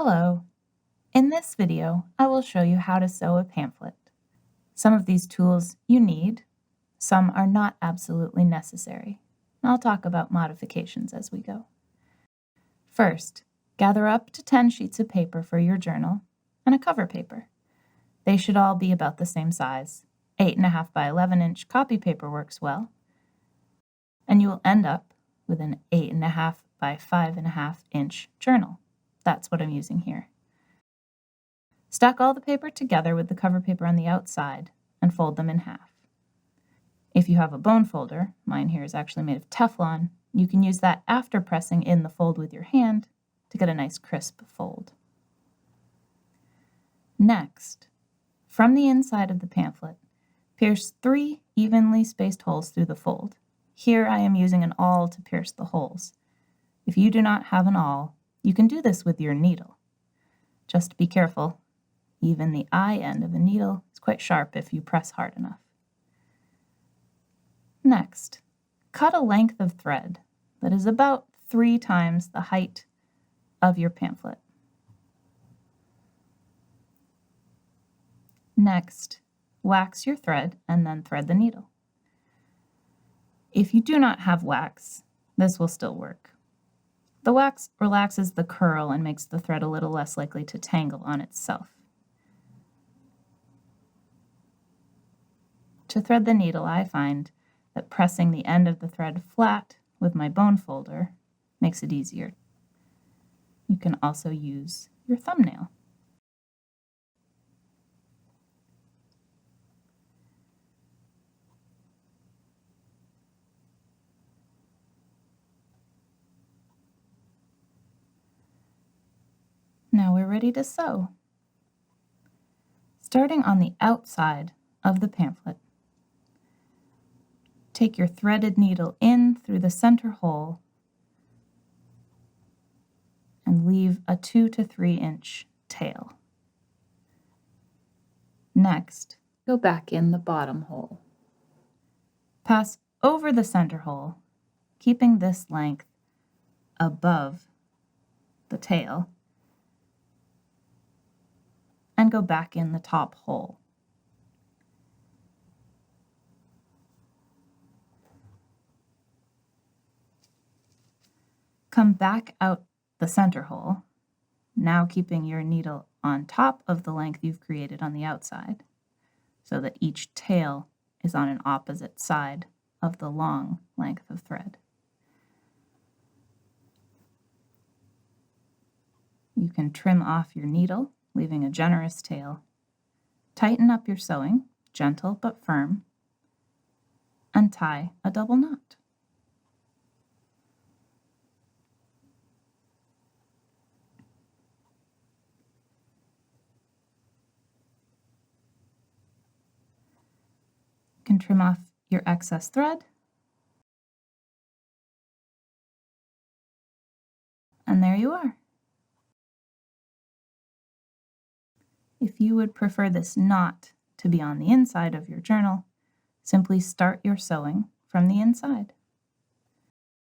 Hello. In this video, I will show you how to sew a pamphlet. Some of these tools you need, some are not absolutely necessary. I'll talk about modifications as we go. First, gather up to 10 sheets of paper for your journal and a cover paper. They should all be about the same size. 8.5 by 11 inch copy paper works well, and you will end up with an 8.5 by 5.5 inch journal. That's what I'm using here. Stack all the paper together with the cover paper on the outside and fold them in half. If you have a bone folder, mine here is actually made of Teflon, you can use that after pressing in the fold with your hand to get a nice crisp fold. Next, from the inside of the pamphlet, pierce 3 evenly spaced holes through the fold. Here I am using an awl to pierce the holes. If you do not have an awl, you can do this with your needle. Just be careful. Even the eye end of a needle is quite sharp if you press hard enough. Next, cut a length of thread that is about 3 times the height of your pamphlet. Next, wax your thread and then thread the needle. If you do not have wax, this will still work. The wax relaxes the curl and makes the thread a little less likely to tangle on itself. To thread the needle, I find that pressing the end of the thread flat with my bone folder makes it easier. You can also use your thumbnail. Now we're ready to sew. Starting on the outside of the pamphlet, take your threaded needle in through the center hole and leave a 2 to 3 inch tail. Next, go back in the bottom hole. Pass over the center hole, keeping this length above the tail, and go back in the top hole. Come back out the center hole, now keeping your needle on top of the length you've created on the outside, so that each tail is on an opposite side of the long length of thread. You can trim off your needle, leaving a generous tail. Tighten up your sewing, gentle but firm, and tie a double knot. You can trim off your excess thread, and there you are. If you would prefer this knot to be on the inside of your journal, simply start your sewing from the inside.